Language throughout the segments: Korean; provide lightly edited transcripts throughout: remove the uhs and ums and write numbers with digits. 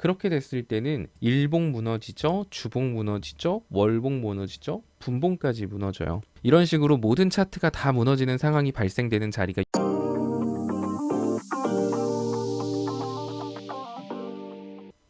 그렇게 됐을 때는 일봉 무너지죠, 주봉 무너지죠, 월봉 무너지죠, 분봉까지 무너져요. 이런 식으로 모든 차트가 다 무너지는 상황이 발생되는 자리가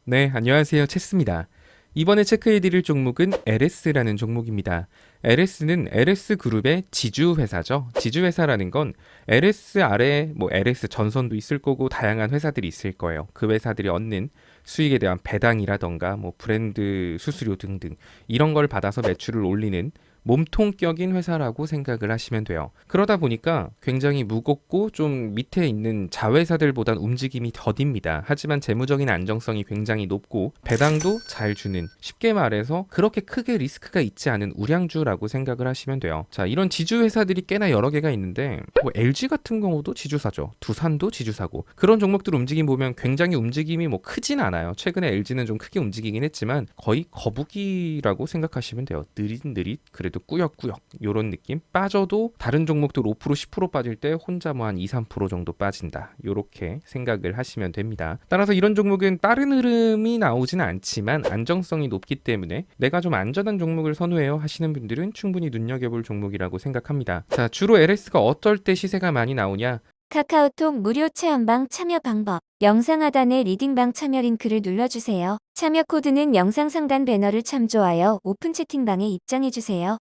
네, 안녕하세요. 체스입니다. 이번에 체크해드릴 종목은 LS라는 종목입니다. LS는 LS그룹의 지주회사죠. 지주회사라는 건 LS 아래 뭐 LS 전선도 있을 거고 다양한 회사들이 있을 거예요. 그 회사들이 얻는 수익에 대한 배당이라던가 뭐 브랜드 수수료 등등 이런 걸 받아서 매출을 올리는 몸통격인 회사라고 생각을 하시면 돼요. 그러다 보니까 굉장히 무겁고 좀 밑에 있는 자회사들보단 움직임이 더딥니다. 하지만 재무적인 안정성이 굉장히 높고 배당도 잘 주는, 쉽게 말해서 그렇게 크게 리스크가 있지 않은 우량주라고 생각을 하시면 돼요. 자, 이런 지주 회사들이 꽤나 여러 개가 있는데 뭐 LG 같은 경우도 지주사죠. 두산도 지주사고. 그런 종목들 움직임 보면 굉장히 움직임이 뭐 크진 않아요. 최근에 LG는 좀 크게 움직이긴 했지만 거의 거북이라고 생각하시면 돼요. 느릿느릿 그래도 꾸역꾸역 요런 느낌. 빠져도 다른 종목들 5% 10% 빠질 때 혼자 뭐 한 2, 3% 정도 빠진다. 요렇게 생각을 하시면 됩니다. 따라서 이런 종목은 빠른 흐름이 나오지는 않지만 안정성이 높기 때문에 내가 좀 안전한 종목을 선호해요 하시는 분들은 충분히 눈여겨볼 종목이라고 생각합니다. 자, 주로 LS가 어떨 때 시세가 많이 나오냐? 카카오톡 무료 체험방 참여 방법. 영상 하단에 리딩방 참여 링크를 눌러주세요. 참여 코드는 영상 상단 배너를 참조하여 오픈 채팅방에 입장해주세요.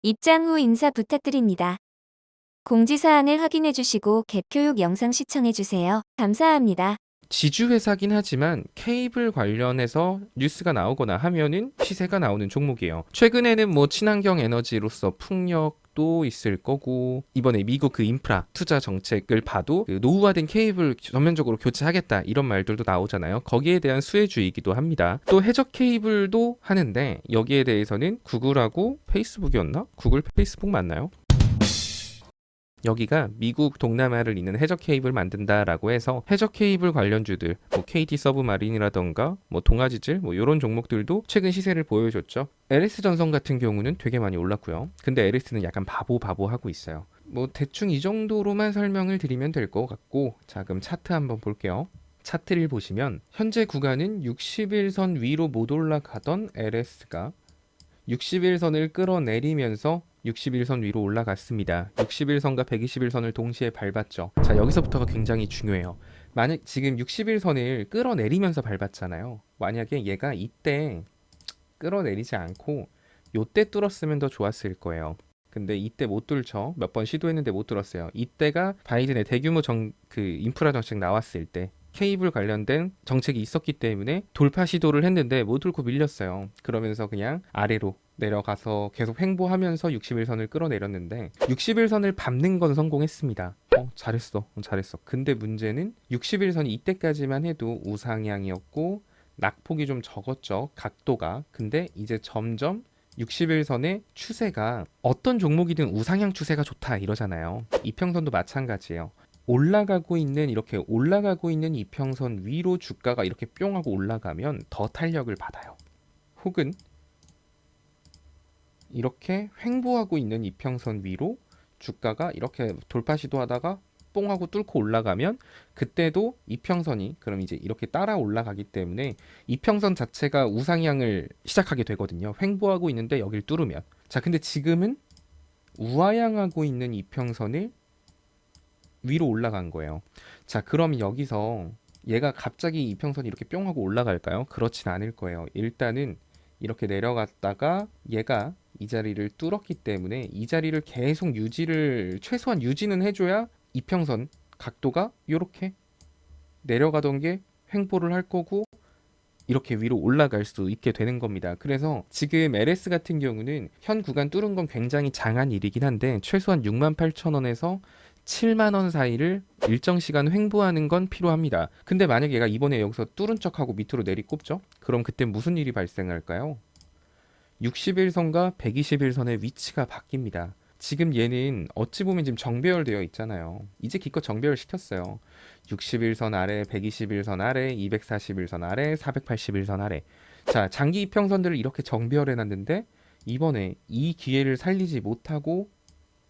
입장 후 인사 부탁드립니다. 공지사항을 확인해주시고 갭 교육 영상 시청해주세요. 감사합니다. 지주회사긴 하지만 케이블 관련해서 뉴스가 나오거나 하면은 시세가 나오는 종목이에요. 최근에는 뭐 친환경 에너지로서 풍력도 있을 거고, 이번에 미국 그 인프라 투자 정책을 봐도 그 노후화된 케이블 전면적으로 교체하겠다 이런 말들도 나오잖아요. 거기에 대한 수혜주이기도 합니다. 또 해적 케이블도 하는데 여기에 대해서는 구글하고 페이스북이었나? 구글 페이스북 맞나요? 여기가 미국 동남아를 잇는 해적 케이블 만든다라고 해서 해적 케이블 관련주들, 뭐 KT 서브마린이라던가 뭐 동아지질 뭐 이런 종목들도 최근 시세를 보여줬죠. LS 전선 같은 경우는 되게 많이 올랐고요. 근데 LS는 약간 바보 하고 있어요. 뭐 대충 이 정도로만 설명을 드리면 될 것 같고, 자, 그럼 차트 한번 볼게요. 차트를 보시면 현재 구간은 60일선 위로 못 올라가던 LS가 60일선을 끌어내리면서 60일선 위로 올라갔습니다. 60일선과 120일선을 동시에 밟았죠. 자, 여기서부터가 굉장히 중요해요. 만약 지금 60일선을 끌어내리면서 밟았잖아요. 만약에 얘가 이때 끌어내리지 않고 요때 뚫었으면 더 좋았을 거예요. 근데 이때 못 뚫죠. 몇 번 시도했는데 못 뚫었어요. 이때가 바이든의 대규모 그 인프라 정책 나왔을 때 케이블 관련된 정책이 있었기 때문에 돌파 시도를 했는데 못 뚫고 밀렸어요. 그러면서 그냥 아래로 내려가서 계속 횡보하면서 60일선을 끌어내렸는데 60일선을 밟는 건 성공했습니다. 잘했어. 근데 문제는 60일선이 이때까지만 해도 우상향이었고 낙폭이 좀 적었죠. 각도가. 근데 이제 점점 60일선의 추세가 어떤 종목이든 우상향 추세가 좋다 이러잖아요. 이평선도 마찬가지예요. 이렇게 올라가고 있는 이평선 위로 주가가 이렇게 뿅 하고 올라가면 더 탄력을 받아요. 혹은 이렇게 횡보하고 있는 이평선 위로 주가가 이렇게 돌파 시도하다가 뽕 하고 뚫고 올라가면 그때도 이평선이 그럼 이제 이렇게 따라 올라가기 때문에 이평선 자체가 우상향을 시작하게 되거든요. 횡보하고 있는데 여길 뚫으면. 자, 근데 지금은 우하향하고 있는 이평선을 위로 올라간 거예요. 자, 그럼 여기서 얘가 갑자기 이평선이 이렇게 뿅 하고 올라갈까요? 그렇진 않을 거예요. 일단은 이렇게 내려갔다가 얘가 이 자리를 뚫었기 때문에 이 자리를 계속 최소한 유지는 해줘야 이평선 각도가 이렇게 내려가던 게 횡보를 할 거고 이렇게 위로 올라갈 수 있게 되는 겁니다. 그래서 지금 LS 같은 경우는 현 구간 뚫은 건 굉장히 장한 일이긴 한데 최소한 68,000원에서 7만 원 사이를 일정 시간 횡보하는 건 필요합니다. 근데 만약 얘가 이번에 여기서 뚫은 척하고 밑으로 내리꼽죠? 그럼 그때 무슨 일이 발생할까요? 60일선과 120일선의 위치가 바뀝니다. 지금 얘는 어찌 보면 지금 정배열되어 있잖아요. 이제 기껏 정배열 시켰어요. 60일선 아래, 120일선 아래, 240일선 아래, 480일선 아래. 자, 장기 이평선들을 이렇게 정배열해 놨는데 이번에 이 기회를 살리지 못하고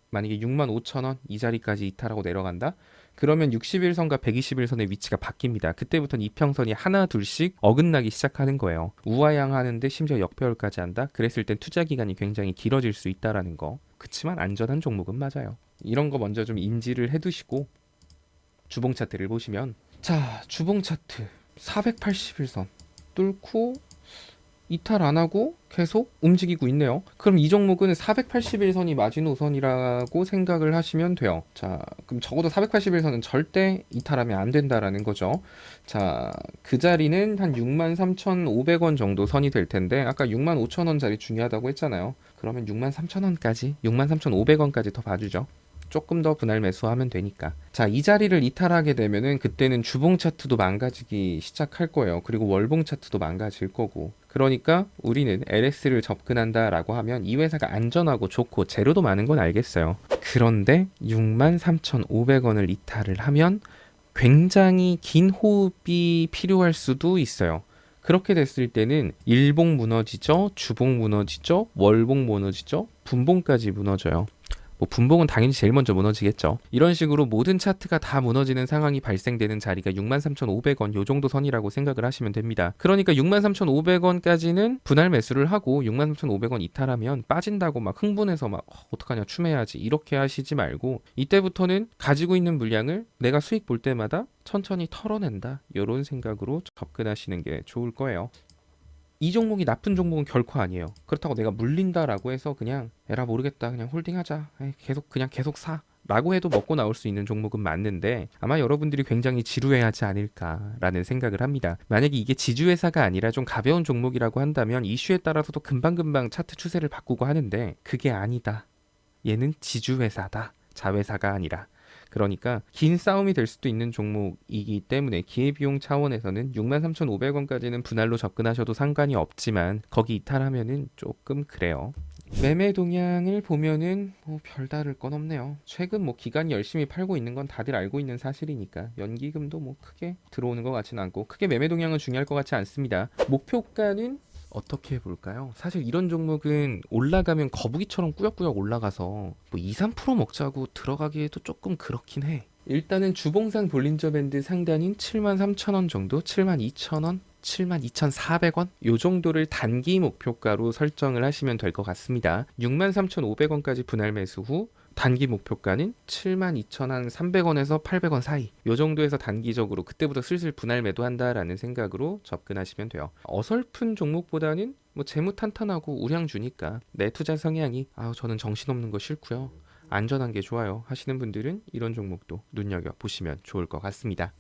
만약에 65,000원 이 자리까지 이탈하고 내려간다? 그러면 61선과 121선의 위치가 바뀝니다. 그때부터는 이평선이 하나 둘씩 어긋나기 시작하는 거예요. 우하향하는데 심지어 역배열까지 한다? 그랬을 땐 투자 기간이 굉장히 길어질 수 있다라는 거. 그치만 안전한 종목은 맞아요. 이런 거 먼저 좀 인지를 해두시고 주봉 차트를 보시면, 자, 주봉 차트 481선 뚫고 이탈 안 하고 계속 움직이고 있네요. 그럼 이 종목은 481선이 마지노선이라고 생각을 하시면 돼요. 자, 그럼 적어도 481선은 절대 이탈하면 안 된다라는 거죠. 자, 그 자리는 한 63,500원 정도 선이 될 텐데, 아까 65,000원짜리 중요하다고 했잖아요. 그러면 63,000원까지, 63,500원까지 더 봐주죠. 조금 더 분할 매수하면 되니까. 자, 이 자리를 이탈하게 되면은 그때는 주봉 차트도 망가지기 시작할 거예요. 그리고 월봉 차트도 망가질 거고. 그러니까 우리는 LS를 접근한다라고 하면 이 회사가 안전하고 좋고 재료도 많은 건 알겠어요. 그런데 63,500원을 이탈을 하면 굉장히 긴 호흡이 필요할 수도 있어요. 그렇게 됐을 때는 일봉 무너지죠, 주봉 무너지죠, 월봉 무너지죠, 분봉까지 무너져요. 뭐 분봉은 당연히 제일 먼저 무너지겠죠. 이런 식으로 모든 차트가 다 무너지는 상황이 발생되는 자리가 63,500원 요 정도 선이라고 생각을 하시면 됩니다. 그러니까 63,500원까지는 분할 매수를 하고 63,500원 이탈하면 빠진다고 막 흥분해서 막 어떡하냐 추매야지 이렇게 하시지 말고, 이때부터는 가지고 있는 물량을 내가 수익 볼 때마다 천천히 털어낸다, 이런 생각으로 접근하시는 게 좋을 거예요. 이 종목이 나쁜 종목은 결코 아니에요. 그렇다고 내가 물린다라고 해서 그냥 에라 모르겠다 그냥 홀딩하자, 에이, 계속 사 라고 해도 먹고 나올 수 있는 종목은 맞는데, 아마 여러분들이 굉장히 지루해하지 않을까라는 생각을 합니다. 만약에 이게 지주회사가 아니라 좀 가벼운 종목이라고 한다면 이슈에 따라서도 금방금방 차트 추세를 바꾸고 하는데, 그게 아니다. 얘는 지주회사다, 자회사가 아니라. 그러니까 긴 싸움이 될 수도 있는 종목이기 때문에 기회비용 차원에서는 63,500원까지는 분할로 접근하셔도 상관이 없지만 거기 이탈하면은 조금 그래요. 매매 동향을 보면은 뭐 별다를 건 없네요. 최근 뭐 기관이 열심히 팔고 있는 건 다들 알고 있는 사실이니까 연기금도 뭐 크게 들어오는 것 같지는 않고, 크게 매매 동향은 중요할 것 같지 않습니다. 목표가는 어떻게 해볼까요? 사실 이런 종목은 올라가면 거북이처럼 꾸역꾸역 올라가서 뭐 2, 3% 먹자고 들어가기에도 조금 그렇긴 해. 일단은 주봉상 볼린저 밴드 상단인 73,000원 정도, 72,000원, 72,400원 요 정도를 단기 목표가로 설정을 하시면 될 것 같습니다. 63,500원까지 분할 매수 후 단기 목표가는 72,300원에서 800원 사이, 요 정도에서 단기적으로 그때부터 슬슬 분할 매도한다라는 생각으로 접근하시면 돼요. 어설픈 종목보다는 뭐 재무 탄탄하고 우량 주니까 내 투자 성향이 저는 정신없는 거 싫고요, 안전한 게 좋아요 하시는 분들은 이런 종목도 눈여겨 보시면 좋을 것 같습니다.